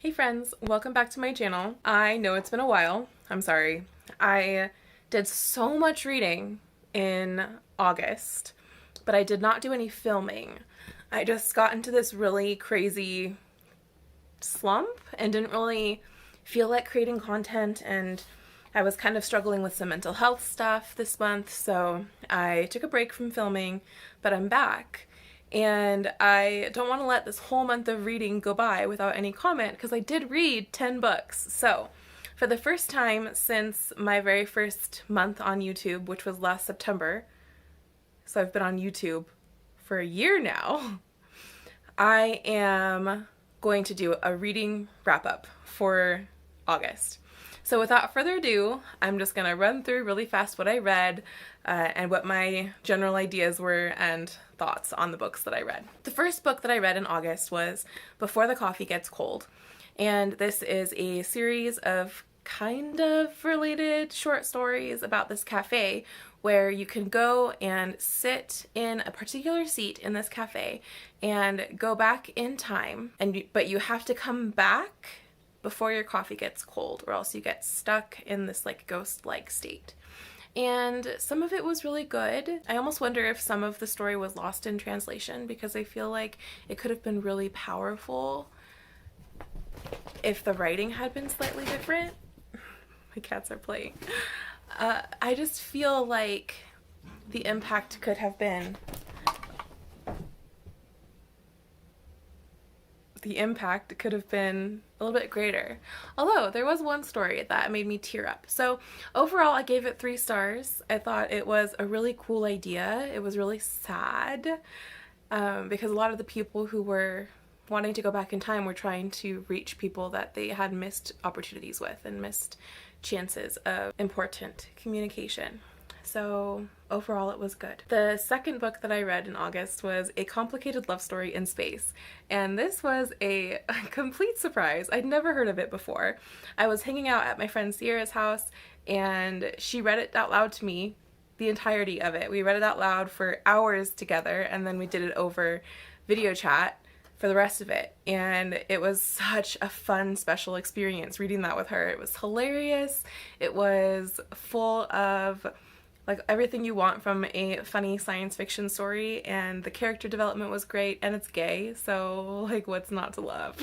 Hey friends, welcome back to my channel. I know it's been a while. I'm sorry. I did so much reading in August, but I did not do any filming. I just got into this really crazy slump and didn't really feel like creating content, and I was kind of struggling with some mental health stuff this month, so I took a break from filming, but I'm back. And I don't want to let this whole month of reading go by without any comment because I did read 10 books. So, for the first time since my very first month on YouTube, which was last September, so I've been on YouTube for a year now, I am going to do a reading wrap-up for August. So without further ado, I'm just going to run through really fast what I read and what my general ideas were and thoughts on the books that I read. The first book that I read in August was Before the Coffee Gets Cold, and this is a series of kind of related short stories about this cafe where you can go and sit in a particular seat in this cafe and go back in time, but you have to come back before your coffee gets cold or else you get stuck in this like ghost-like state. And some of it was really good. I almost wonder if some of the story was lost in translation because I feel like it could have been really powerful if the writing had been slightly different. My cats are playing. I just feel like the impact could have been a little bit greater. Although there was one story that made me tear up. So overall I gave it 3 stars. I thought it was a really cool idea. It was really sad because a lot of the people who were wanting to go back in time were trying to reach people that they had missed opportunities with and missed chances of important communication. So overall it was good. The second book that I read in August was A Complicated Love Story in Space, and this was a complete surprise. I'd never heard of it before. I was hanging out at my friend Sierra's house and she read it out loud to me, the entirety of it. We read it out loud for hours together and then we did it over video chat for the rest of it, and it was such a fun special experience reading that with her. It was hilarious. It was full of like everything you want from a funny science fiction story, and the character development was great, and it's gay, so like what's not to love?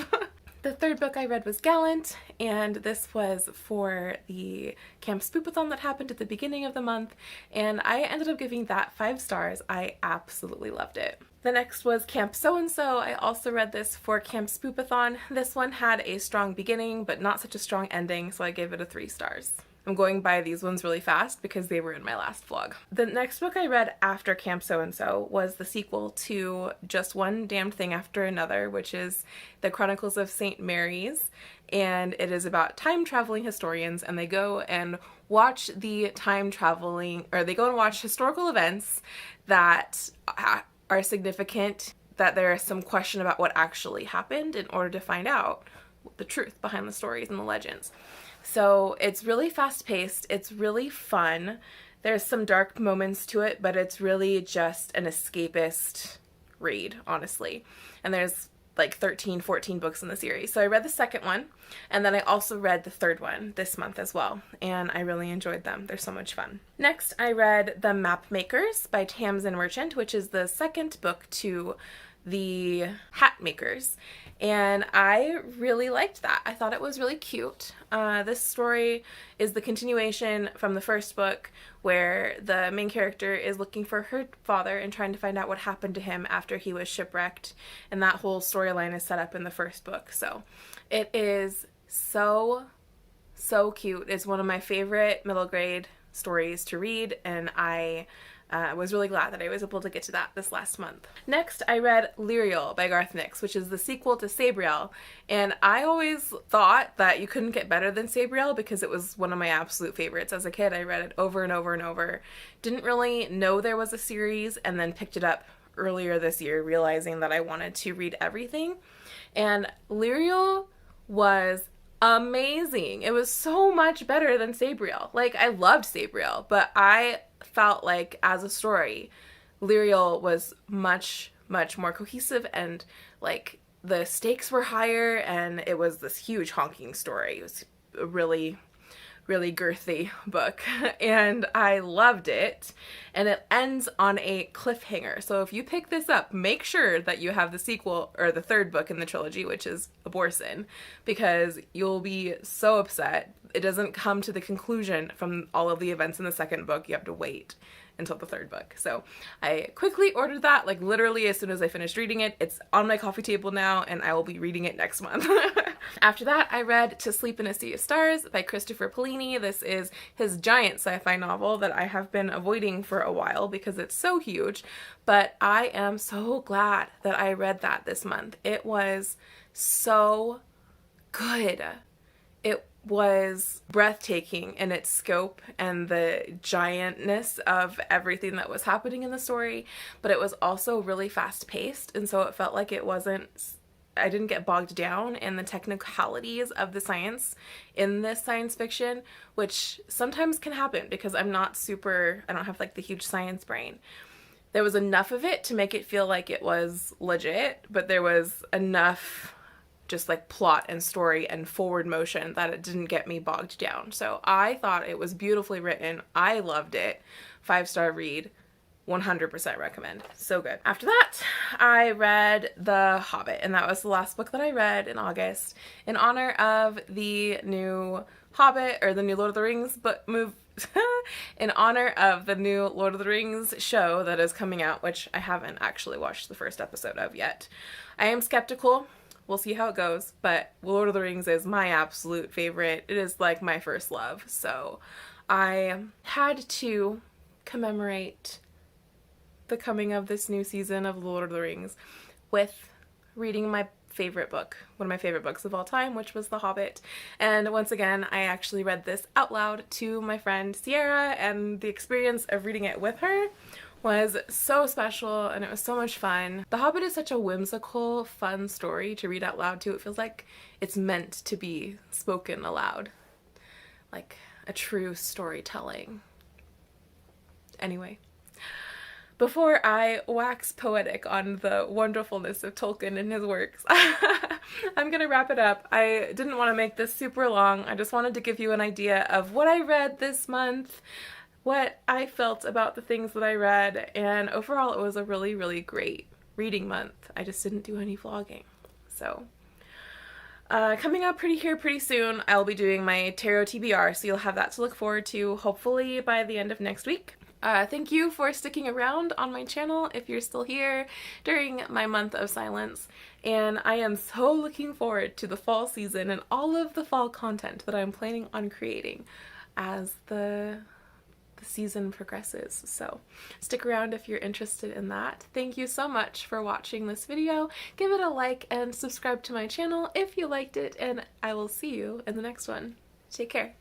The third book I read was Gallant, and this was for the Camp Spoopathon that happened at the beginning of the month, and I ended up giving that 5 stars. I absolutely loved it. The next was Camp So-and-So. I also read this for Camp Spoopathon. This one had a strong beginning, but not such a strong ending, so I gave it a 3 stars. I'm going by these ones really fast because they were in my last vlog. The next book I read after Camp So-and-So was the sequel to Just One Damned Thing After Another, which is the Chronicles of St. Mary's, and it is about time-traveling historians, and they go and watch historical events that are significant, that there is some question about what actually happened in order to find out the truth behind the stories and the legends. So it's really fast-paced, it's really fun, there's some dark moments to it, but it's really just an escapist read, honestly. And there's like 14 books in the series. So I read the second one, and then I also read the third one this month as well, and I really enjoyed them. They're so much fun. Next, I read The Map Makers by Tamsin Merchant, which is the second book to the Hat Makers, and I really liked that. I thought it was really cute. This story is the continuation from the first book where the main character is looking for her father and trying to find out what happened to him after he was shipwrecked, and that whole storyline is set up in the first book. So it is so cute. It's one of my favorite middle grade stories to read, and I was really glad that I was able to get to that this last month. Next, I read Lirael by Garth Nix, which is the sequel to Sabriel, and I always thought that you couldn't get better than Sabriel because it was one of my absolute favorites. As a kid, I read it over and over and over. Didn't really know there was a series, and then picked it up earlier this year, realizing that I wanted to read everything, and Lirael was amazing. It was so much better than Sabriel. Like, I loved Sabriel, but I felt like as a story, Lirael was much more cohesive and like the stakes were higher, and it was this huge honking story. It was a really girthy book, and I loved it. And it ends on a cliffhanger. So if you pick this up, make sure that you have the sequel, or the third book in the trilogy, which is Abortion, because you'll be so upset. It doesn't come to the conclusion from all of the events in the second book. You have to wait until the third book. So I quickly ordered that, like literally as soon as I finished reading it. It's on my coffee table now, and I will be reading it next month. After that, I read To Sleep in a Sea of Stars by Christopher Paolini. This is his giant sci-fi novel that I have been avoiding for a while because it's so huge, but I am so glad that I read that this month. It was so good. It was breathtaking in its scope and the giantness of everything that was happening in the story, but it was also really fast-paced, and so it felt like I didn't get bogged down in the technicalities of the science in this science fiction, which sometimes can happen because I don't have like the huge science brain. There was enough of it to make it feel like it was legit, but there was enough just like plot and story and forward motion that it didn't get me bogged down. So I thought it was beautifully written. I loved it. 5-star read. 100% recommend. So good. After that, I read The Hobbit, and that was the last book that I read in August in honor of the new Hobbit, or the new Lord of the Rings in honor of the new Lord of the Rings show that is coming out, which I haven't actually watched the first episode of yet. I am skeptical. We'll see how it goes, but Lord of the Rings is my absolute favorite. It is like my first love, so I had to commemorate the coming of this new season of Lord of the Rings with reading my favorite book, one of my favorite books of all time, which was The Hobbit. And once again, I actually read this out loud to my friend Sierra, and the experience of reading it with her was so special, and it was so much fun. The Hobbit is such a whimsical, fun story to read out loud to. It feels like it's meant to be spoken aloud, like a true storytelling. Anyway, before I wax poetic on the wonderfulness of Tolkien and his works, I'm gonna wrap it up. I didn't want to make this super long. I just wanted to give you an idea of what I read this month, what I felt about the things that I read, and overall it was a really great reading month. I just didn't do any vlogging. So coming up pretty soon, I'll be doing my tarot TBR, so you'll have that to look forward to hopefully by the end of next week. Thank you for sticking around on my channel if you're still here during my month of silence, and I am so looking forward to the fall season and all of the fall content that I'm planning on creating as the season progresses. So stick around if you're interested in that. Thank you so much for watching this video. Give it a like and subscribe to my channel if you liked it, and I will see you in the next one. Take care.